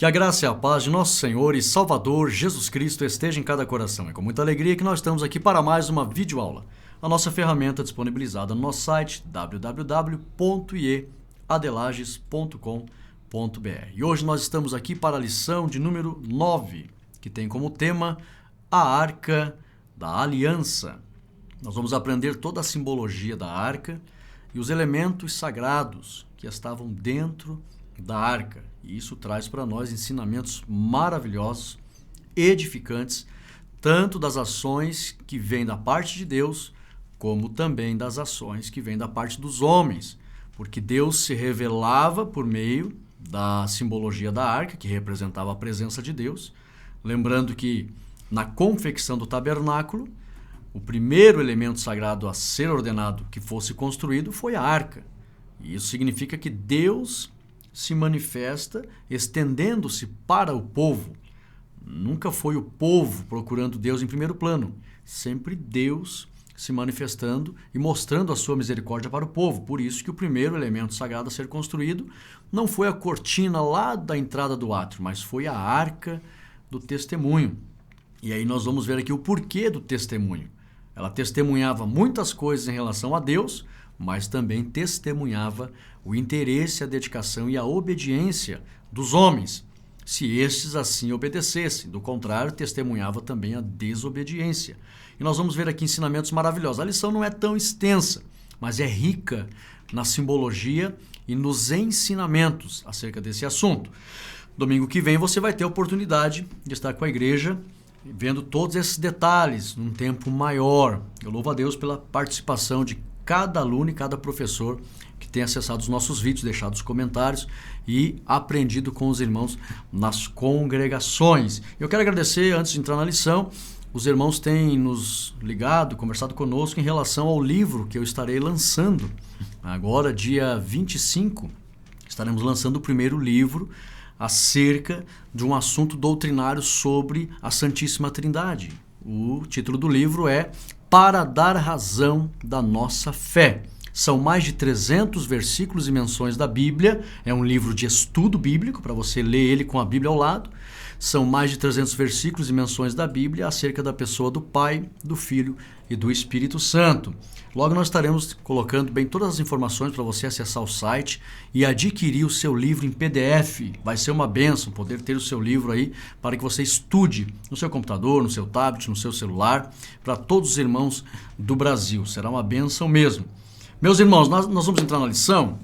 Que a graça e a paz de nosso Senhor e Salvador Jesus Cristo esteja em cada coração. É com muita alegria que nós estamos aqui para mais uma videoaula. A nossa ferramenta disponibilizada no nosso site www.ieadelages.com.br. E hoje nós estamos aqui para a lição de número 9, que tem como tema a Arca da Aliança. Nós vamos aprender toda a simbologia da arca e os elementos sagrados que estavam dentro da arca. E isso traz para nós ensinamentos maravilhosos, edificantes, tanto das ações que vêm da parte de Deus, como também das ações que vêm da parte dos homens. Porque Deus se revelava por meio da simbologia da arca, que representava a presença de Deus. Lembrando que na confecção do tabernáculo, o primeiro elemento sagrado a ser ordenado que fosse construído foi a arca. E isso significa que Deus se manifesta estendendo-se para o povo. Nunca foi o povo procurando Deus em primeiro plano. Sempre Deus se manifestando e mostrando a sua misericórdia para o povo. Por isso que o primeiro elemento sagrado a ser construído não foi a cortina lá da entrada do átrio, mas foi a arca do testemunho. E aí nós vamos ver aqui o porquê do testemunho. Ela testemunhava muitas coisas em relação a Deus, mas também testemunhava o interesse, a dedicação e a obediência dos homens, se estes assim obedecessem. Do contrário, testemunhava também a desobediência. E nós vamos ver aqui ensinamentos maravilhosos. A lição não é tão extensa, mas é rica na simbologia e nos ensinamentos acerca desse assunto. Domingo que vem você vai ter a oportunidade de estar com a igreja vendo todos esses detalhes num tempo maior. Eu louvo a Deus pela participação de cada aluno e cada professor que tem acessado os nossos vídeos, deixado os comentários e aprendido com os irmãos nas congregações. Eu quero agradecer, antes de entrar na lição, os irmãos têm nos ligado, conversado conosco em relação ao livro que eu estarei lançando. Agora, dia 25, estaremos lançando o primeiro livro acerca de um assunto doutrinário sobre a Santíssima Trindade. O título do livro é Para dar razão da nossa fé. São mais de 300 versículos e menções da Bíblia. É um livro de estudo bíblico, para você ler ele com a Bíblia ao lado. São mais de 300 versículos e menções da Bíblia acerca da pessoa do Pai, do Filho e do Espírito Santo. Logo nós estaremos colocando bem todas as informações para você acessar o site e adquirir o seu livro em PDF. Vai ser uma bênção poder ter o seu livro aí para que você estude no seu computador, no seu tablet, no seu celular, para todos os irmãos do Brasil. Será uma bênção mesmo. Meus irmãos, nós vamos entrar na lição.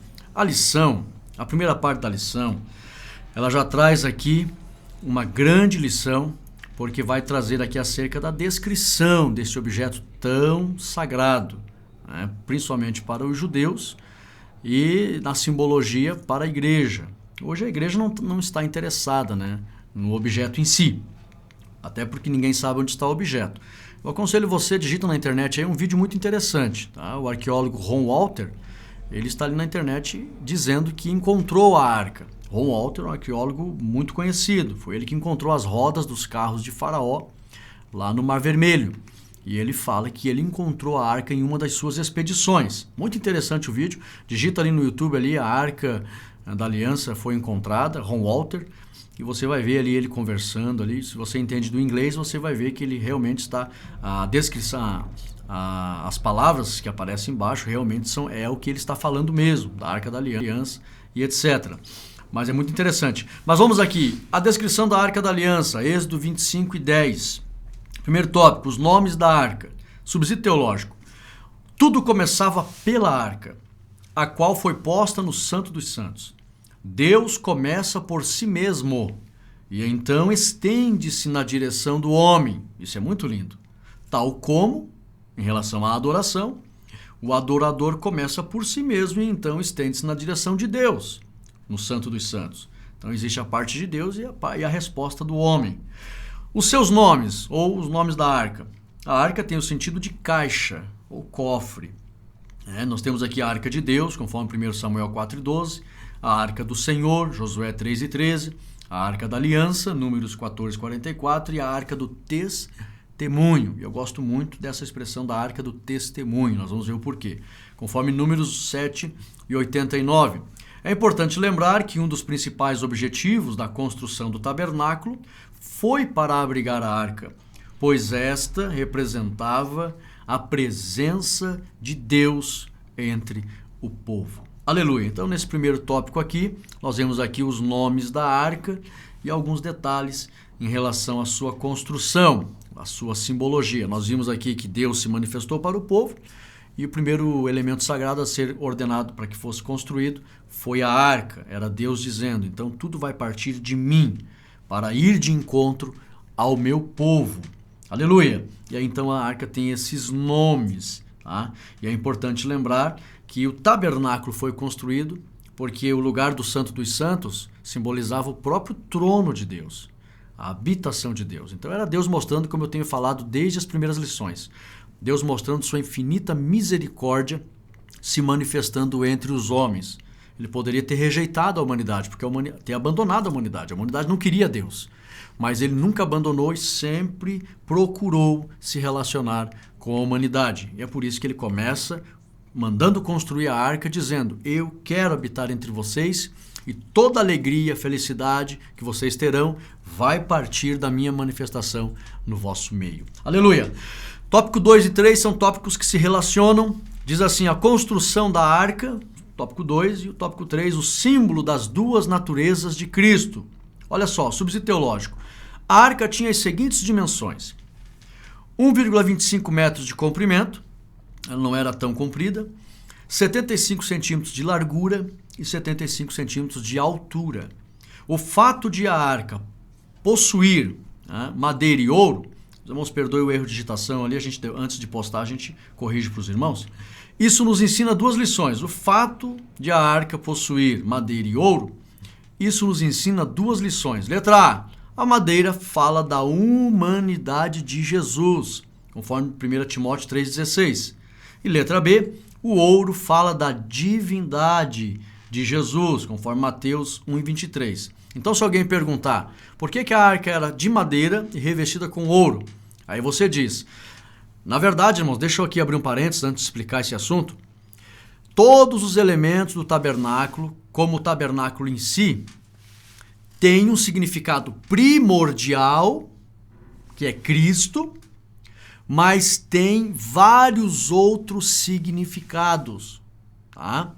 A primeira parte da lição, ela já traz aqui uma grande lição, porque vai trazer aqui acerca da descrição desse objeto tão sagrado, né? Principalmente para os judeus e na simbologia para a igreja. Hoje a igreja não está interessada, né, no objeto em si, até porque ninguém sabe onde está o objeto. Eu aconselho você, digita na internet aí um vídeo muito interessante, tá? O arqueólogo Ron Walter, ele está ali na internet dizendo que encontrou a arca. Ron Walter é um arqueólogo muito conhecido, foi ele que encontrou as rodas dos carros de Faraó lá no Mar Vermelho. E ele fala que ele encontrou a arca em uma das suas expedições. Muito interessante o vídeo, digita ali no YouTube ali, a Arca da Aliança foi encontrada, Ron Walter, e você vai ver ali ele conversando ali. Se você entende do inglês, você vai ver que ele realmente está, a descrição, as palavras que aparecem embaixo realmente é o que ele está falando mesmo, da Arca da Aliança e etc. Mas é muito interessante. Mas vamos aqui, a descrição da Arca da Aliança, Êxodo 25 e 10. Primeiro tópico, os nomes da arca. Subsídio teológico. Tudo começava pela arca, a qual foi posta no Santo dos Santos. Deus começa por si mesmo e então estende-se na direção do homem. Isso é muito lindo. Tal como, em relação à adoração, o adorador começa por si mesmo e então estende-se na direção de Deus, no Santo dos Santos. Então existe a parte de Deus e a resposta do homem. Os seus nomes, ou os nomes da arca. A arca tem o sentido de caixa, ou cofre. Nós temos aqui a arca de Deus, conforme 1 Samuel 4:12, a arca do Senhor, Josué 3:13, a arca da aliança, Números 14:44, e a arca do testemunho. Eu gosto muito dessa expressão da arca do testemunho, nós vamos ver o porquê. Conforme Números 7:89. É importante lembrar que um dos principais objetivos da construção do tabernáculo foi para abrigar a arca, pois esta representava a presença de Deus entre o povo. Aleluia! Então, nesse primeiro tópico aqui, nós vemos aqui os nomes da arca e alguns detalhes em relação à sua construção, a sua simbologia. Nós vimos aqui que Deus se manifestou para o povo e o primeiro elemento sagrado a ser ordenado para que fosse construído foi a arca. Era Deus dizendo, então tudo vai partir de mim para ir de encontro ao meu povo. Aleluia! E aí então a arca tem esses nomes, tá? E é importante lembrar que o tabernáculo foi construído porque o lugar do Santo dos Santos simbolizava o próprio trono de Deus, a habitação de Deus. Então era Deus mostrando, como eu tenho falado desde as primeiras lições, Deus mostrando sua infinita misericórdia se manifestando entre os homens. Ele poderia ter rejeitado a humanidade, ter abandonado a humanidade. A humanidade não queria Deus, mas ele nunca abandonou e sempre procurou se relacionar com a humanidade. E é por isso que ele começa mandando construir a arca, dizendo, eu quero habitar entre vocês e toda alegria, felicidade que vocês terão vai partir da minha manifestação no vosso meio. Aleluia! Tópico 2 e 3 são tópicos que se relacionam. Diz assim, a construção da arca, tópico 2, e o tópico 3, o símbolo das duas naturezas de Cristo. Olha só, subsídio teológico. A arca tinha as seguintes dimensões. 1,25 metros de comprimento, ela não era tão comprida, 75 centímetros de largura e 75 centímetros de altura. O fato de a arca possuir madeira e ouro, os irmãos perdoem o erro de digitação ali, antes de postar a gente corrige para os irmãos. Isso nos ensina duas lições. O fato de a arca possuir madeira e ouro, isso nos ensina duas lições. Letra A madeira fala da humanidade de Jesus, conforme 1 Timóteo 3,16. E letra B, o ouro fala da divindade de Jesus, conforme Mateus 1,23. Então, se alguém perguntar por que a arca era de madeira e revestida com ouro, aí você diz, na verdade, irmãos, deixa eu aqui abrir um parênteses antes de explicar esse assunto. Todos os elementos do tabernáculo, como o tabernáculo em si, têm um significado primordial, que é Cristo, mas tem vários outros significados, tá?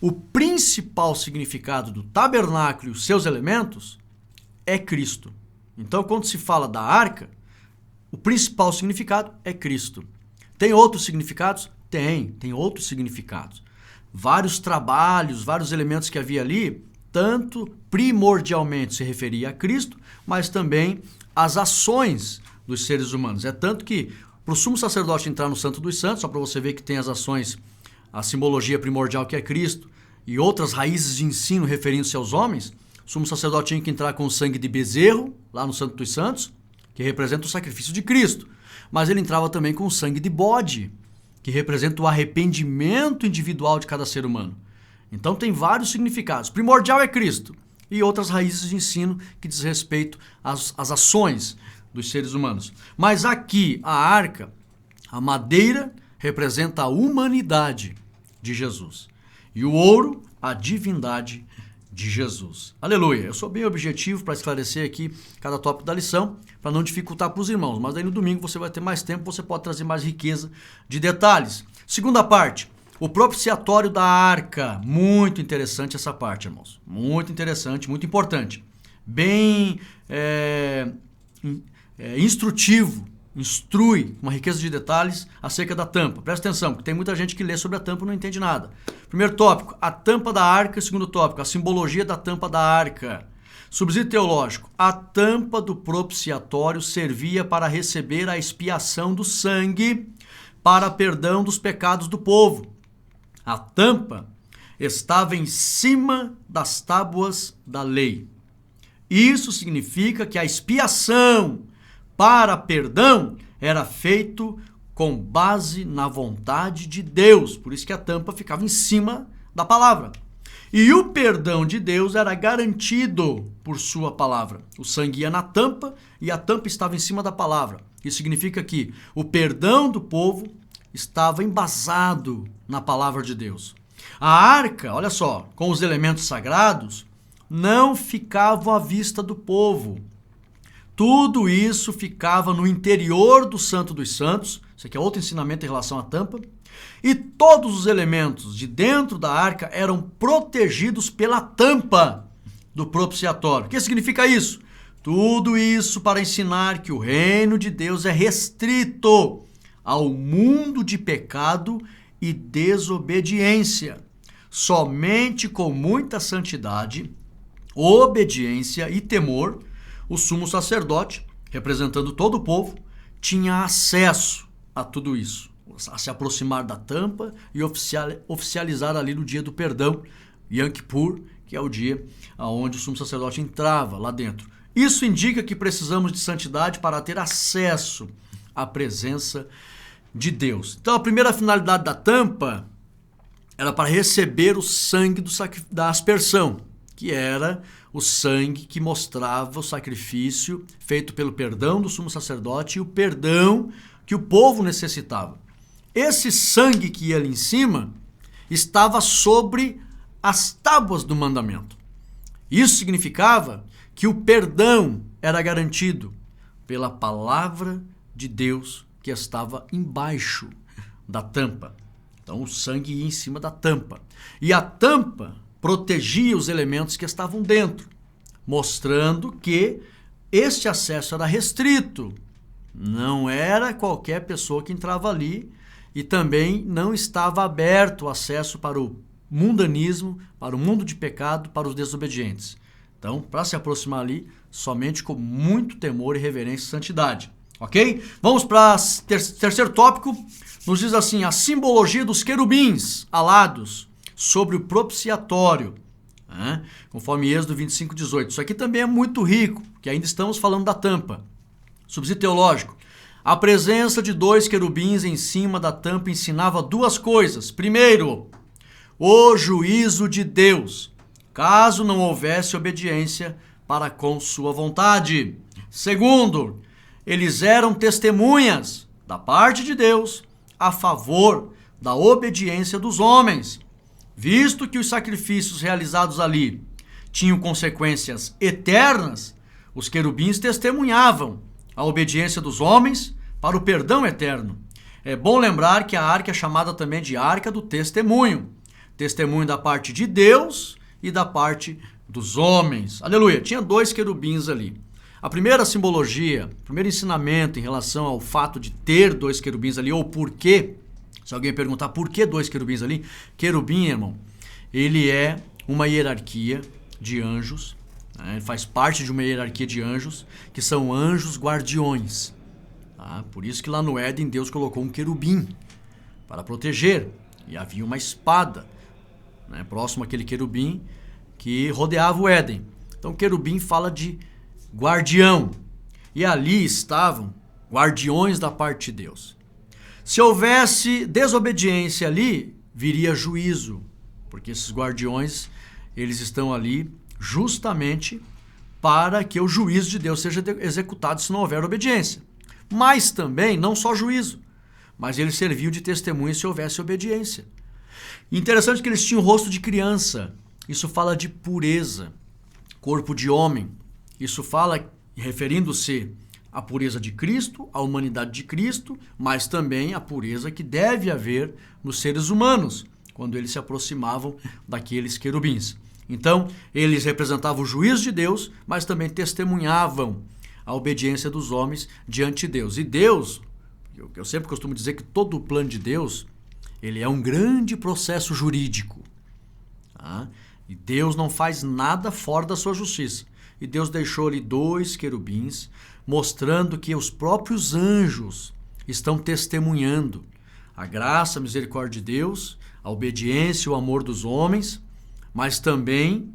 O principal significado do tabernáculo e os seus elementos é Cristo. Então, quando se fala da arca, o principal significado é Cristo. Tem outros significados? Tem outros significados. Vários trabalhos, vários elementos que havia ali, tanto primordialmente se referia a Cristo, mas também às ações dos seres humanos. É tanto que, para o sumo sacerdote entrar no Santo dos Santos, só para você ver que tem as ações, a simbologia primordial que é Cristo, e outras raízes de ensino referindo-se aos homens, o sumo sacerdote tinha que entrar com o sangue de bezerro, lá no Santo dos Santos, que representa o sacrifício de Cristo. Mas ele entrava também com o sangue de bode, que representa o arrependimento individual de cada ser humano. Então tem vários significados. Primordial é Cristo e outras raízes de ensino que diz respeito às ações dos seres humanos. Mas aqui, a arca, a madeira, representa a humanidade de Jesus. E o ouro, a divindade de Jesus. Aleluia! Eu sou bem objetivo para esclarecer aqui cada tópico da lição, para não dificultar para os irmãos. Mas aí no domingo você vai ter mais tempo, você pode trazer mais riqueza de detalhes. Segunda parte, o propiciatório da arca. Muito interessante essa parte, irmãos. Muito interessante, muito importante. Bem instrutivo, instrui uma riqueza de detalhes acerca da tampa. Presta atenção, porque tem muita gente que lê sobre a tampa e não entende nada. Primeiro tópico, a tampa da arca. Segundo tópico, a simbologia da tampa da arca. Subsídio teológico, a tampa do propiciatório servia para receber a expiação do sangue para perdão dos pecados do povo. A tampa estava em cima das tábuas da lei. Isso significa que a expiação para perdão era feito com base na vontade de Deus. Por isso que a tampa ficava em cima da palavra. E o perdão de Deus era garantido por sua palavra. O sangue ia na tampa e a tampa estava em cima da palavra. Isso significa que o perdão do povo estava embasado na palavra de Deus. A arca, olha só, com os elementos sagrados, não ficava à vista do povo. Tudo isso ficava no interior do Santo dos Santos. Isso aqui é outro ensinamento em relação à tampa. E todos os elementos de dentro da arca eram protegidos pela tampa do propiciatório. O que significa isso? Tudo isso para ensinar que o reino de Deus é restrito ao mundo de pecado e desobediência. Somente com muita santidade, obediência e temor, o sumo sacerdote, representando todo o povo, tinha acesso a tudo isso, a se aproximar da tampa e oficializar ali no dia do perdão, Yom Kippur, que é o dia onde o sumo sacerdote entrava lá dentro. Isso indica que precisamos de santidade para ter acesso à presença de Deus. Então, a primeira finalidade da tampa era para receber o sangue da aspersão, que era o sangue que mostrava o sacrifício feito pelo perdão do sumo sacerdote e o perdão que o povo necessitava. Esse sangue que ia ali em cima estava sobre as tábuas do mandamento. Isso significava que o perdão era garantido pela palavra de Deus que estava embaixo da tampa. Então o sangue ia em cima da tampa. E a tampa protegia os elementos que estavam dentro, mostrando que este acesso era restrito. Não era qualquer pessoa que entrava ali e também não estava aberto o acesso para o mundanismo, para o mundo de pecado, para os desobedientes. Então, para se aproximar ali, somente com muito temor e reverência e santidade. Ok? Vamos para o terceiro tópico. Nos diz assim, a simbologia dos querubins alados sobre o propiciatório, conforme Êxodo 25:18. Isso aqui também é muito rico, porque ainda estamos falando da tampa. Subsídio teológico. A presença de 2 querubins em cima da tampa ensinava 2 coisas. Primeiro, o juízo de Deus, caso não houvesse obediência para com sua vontade. Segundo, eles eram testemunhas da parte de Deus a favor da obediência dos homens. Visto que os sacrifícios realizados ali tinham consequências eternas, os querubins testemunhavam a obediência dos homens para o perdão eterno. É bom lembrar que a arca é chamada também de arca do testemunho. Testemunho da parte de Deus e da parte dos homens. Aleluia! Tinha 2 querubins ali. A primeira simbologia, o primeiro ensinamento em relação ao fato de ter 2 querubins ali, ou por quê? Se alguém perguntar por que 2 querubins ali, querubim, irmão, ele é uma hierarquia de anjos, ele faz parte de uma hierarquia de anjos, que são anjos guardiões. Tá? Por isso que lá no Éden Deus colocou um querubim para proteger, e havia uma espada, próximo àquele querubim que rodeava o Éden. Então querubim fala de guardião, e ali estavam guardiões da parte de Deus. Se houvesse desobediência ali, viria juízo, porque esses guardiões, eles estão ali justamente para que o juízo de Deus seja executado se não houver obediência. Mas também, não só juízo, mas eles serviam de testemunha se houvesse obediência. Interessante que eles tinham o rosto de criança. Isso fala de pureza, corpo de homem. Isso fala, referindo-se à pureza de Cristo, à humanidade de Cristo, mas também a pureza que deve haver nos seres humanos, quando eles se aproximavam daqueles querubins. Então, eles representavam o juízo de Deus, mas também testemunhavam a obediência dos homens diante de Deus. E Deus, eu sempre costumo dizer que todo o plano de Deus, ele é um grande processo jurídico. Tá? E Deus não faz nada fora da sua justiça. E Deus deixou ali 2 querubins, mostrando que os próprios anjos estão testemunhando a graça, a misericórdia de Deus, a obediência e o amor dos homens, mas também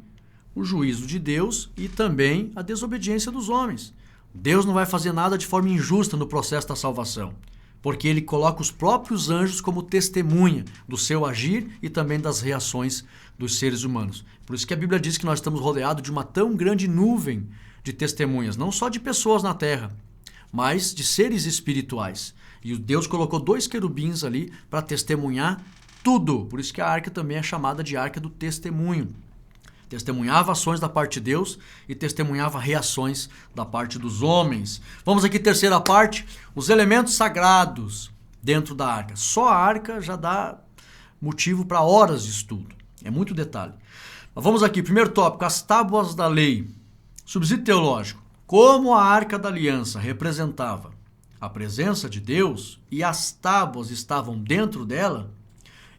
o juízo de Deus e também a desobediência dos homens. Deus não vai fazer nada de forma injusta no processo da salvação, porque ele coloca os próprios anjos como testemunha do seu agir e também das reações dos seres humanos. Por isso que a Bíblia diz que nós estamos rodeados de uma tão grande nuvem de testemunhas, não só de pessoas na terra, mas de seres espirituais. E Deus colocou 2 querubins ali para testemunhar tudo. Por isso que a arca também é chamada de arca do testemunho. Testemunhava ações da parte de Deus e testemunhava reações da parte dos homens. Vamos aqui, terceira parte, os elementos sagrados dentro da arca. Só a arca já dá motivo para horas de estudo. É muito detalhe. Mas vamos aqui, primeiro tópico, as tábuas da lei. Subsídio teológico. Como a arca da aliança representava a presença de Deus e as tábuas estavam dentro dela,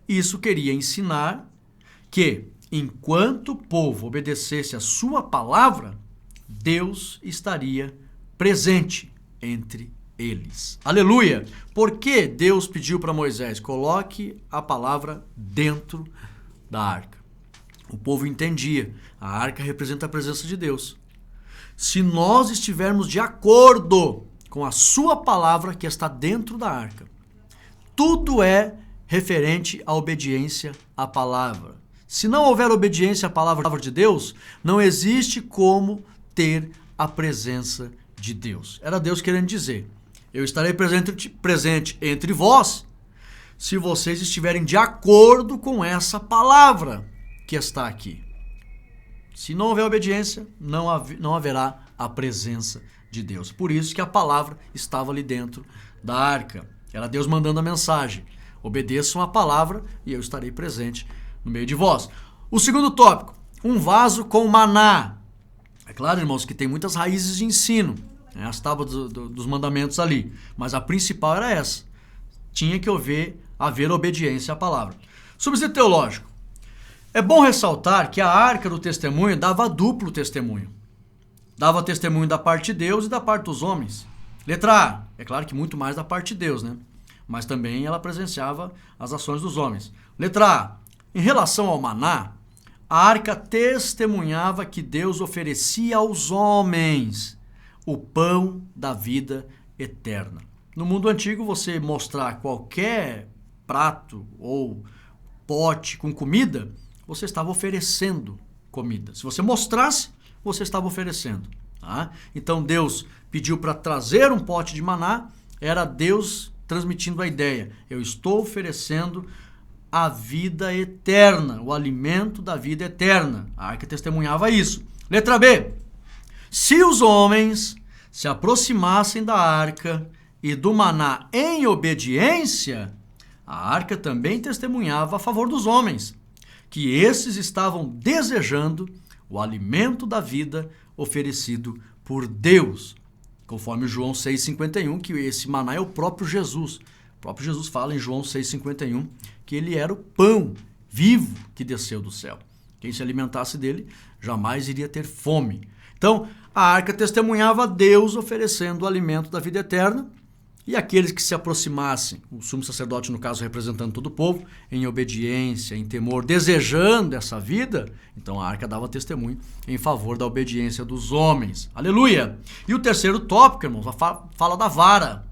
isso queria ensinar que, enquanto o povo obedecesse a sua palavra, Deus estaria presente entre eles. Aleluia! Por que Deus pediu para Moisés? Coloque a palavra dentro da arca. O povo entendia. A arca representa a presença de Deus. Se nós estivermos de acordo com a sua palavra que está dentro da arca, tudo é referente à obediência à palavra. Se não houver obediência à palavra de Deus, não existe como ter a presença de Deus. Era Deus querendo dizer: eu estarei presente entre vós se vocês estiverem de acordo com essa palavra que está aqui. Se não houver obediência, não haverá a presença de Deus. Por isso que a palavra estava ali dentro da arca. Era Deus mandando a mensagem: obedeçam a palavra e eu estarei presente no meio de vós. O segundo tópico, um vaso com maná. É claro, irmãos, que tem muitas raízes de ensino, né? As tábuas dos mandamentos ali, mas a principal era essa. Tinha que haver obediência à palavra. Subsídio teológico. É bom ressaltar que a arca do testemunho dava duplo testemunho. Dava testemunho da parte de Deus e da parte dos homens. Letra A, é claro que muito mais da parte de Deus, né? Mas também ela presenciava as ações dos homens. Letra A, em relação ao maná, a arca testemunhava que Deus oferecia aos homens o pão da vida eterna. No mundo antigo, você mostrar qualquer prato ou pote com comida, você estava oferecendo comida. Se você mostrasse, você estava oferecendo. Tá? Então Deus pediu para trazer um pote de maná, era Deus transmitindo a ideia: eu estou oferecendo a vida eterna, o alimento da vida eterna. A arca testemunhava isso. Letra B. Se os homens se aproximassem da arca e do maná em obediência, a arca também testemunhava a favor dos homens, que esses estavam desejando o alimento da vida oferecido por Deus. Conforme João 6,51, que esse maná é o próprio Jesus. O próprio Jesus fala em João 6,51 que ele era o pão vivo que desceu do céu. Quem se alimentasse dele jamais iria ter fome. Então, a arca testemunhava a Deus oferecendo o alimento da vida eterna, e aqueles que se aproximassem, o sumo sacerdote, no caso, representando todo o povo, em obediência, em temor, desejando essa vida, então a arca dava testemunho em favor da obediência dos homens. Aleluia! E o terceiro tópico, irmãos, fala da vara.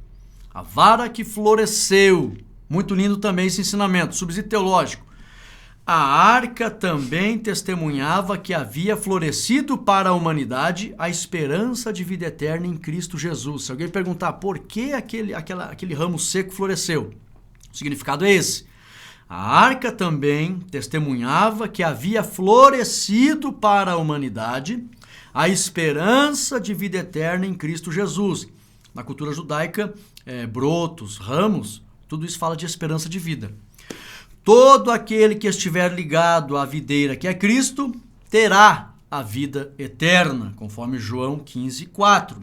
A vara que floresceu. Muito lindo também esse ensinamento. Subsídio teológico. A arca também testemunhava que havia florescido para a humanidade a esperança de vida eterna em Cristo Jesus. Se alguém perguntar por que aquele ramo seco floresceu, o significado é esse. A arca também testemunhava que havia florescido para a humanidade a esperança de vida eterna em Cristo Jesus. Na cultura judaica, brotos, ramos, tudo isso fala de esperança de vida. Todo aquele que estiver ligado à videira que é Cristo, terá a vida eterna, conforme João 15:4.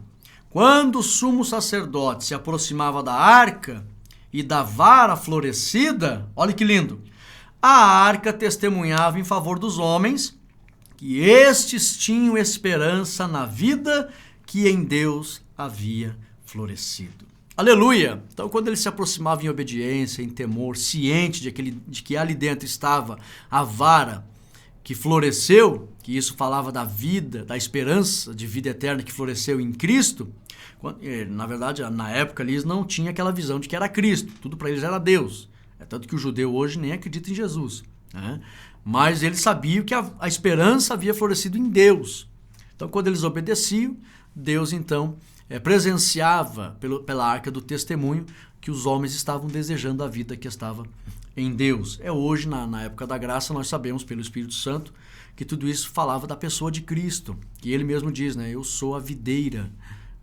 Quando o sumo sacerdote se aproximava da arca e da vara florescida, olha que lindo, a arca testemunhava em favor dos homens que estes tinham esperança na vida que em Deus havia florescido. Aleluia! Então, quando ele se aproximava em obediência, em temor, ciente de que ali dentro estava a vara que floresceu, que isso falava da vida, da esperança de vida eterna que floresceu em Cristo, na verdade, na época eles não tinham aquela visão de que era Cristo, tudo para eles era Deus. É tanto que o judeu hoje nem acredita em Jesus, né? Mas eles sabiam que a esperança havia florescido em Deus. Então, quando eles obedeciam, Deus então presenciava pela arca do testemunho que os homens estavam desejando a vida que estava em Deus. Hoje, na época da graça, nós sabemos pelo Espírito Santo que tudo isso falava da pessoa de Cristo, que ele mesmo diz, né? Eu sou a videira,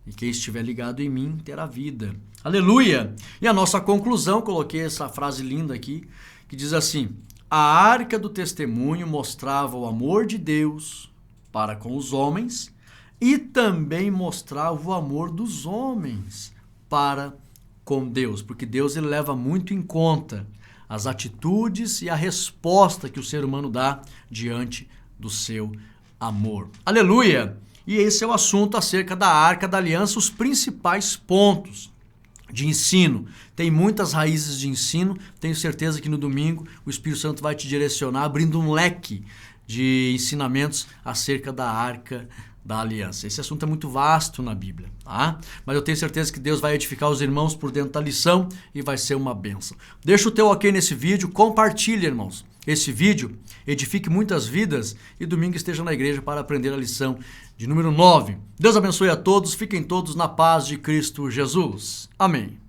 e quem estiver ligado em mim terá vida. Aleluia! E a nossa conclusão, coloquei essa frase linda aqui, que diz assim: a arca do testemunho mostrava o amor de Deus para com os homens e também mostrava o amor dos homens para com Deus, porque Deus ele leva muito em conta as atitudes e a resposta que o ser humano dá diante do seu amor. Aleluia! E esse é o assunto acerca da Arca da Aliança, os principais pontos de ensino. Tem muitas raízes de ensino, tenho certeza que no domingo o Espírito Santo vai te direcionar, abrindo um leque de ensinamentos acerca da Arca da Aliança. Esse assunto é muito vasto na Bíblia, tá? Mas eu tenho certeza que Deus vai edificar os irmãos por dentro da lição e vai ser uma bênção. Deixa o teu ok nesse vídeo, compartilha, irmãos, esse vídeo, edifique muitas vidas e domingo esteja na igreja para aprender a lição de número 9. Deus abençoe a todos, fiquem todos na paz de Cristo Jesus. Amém.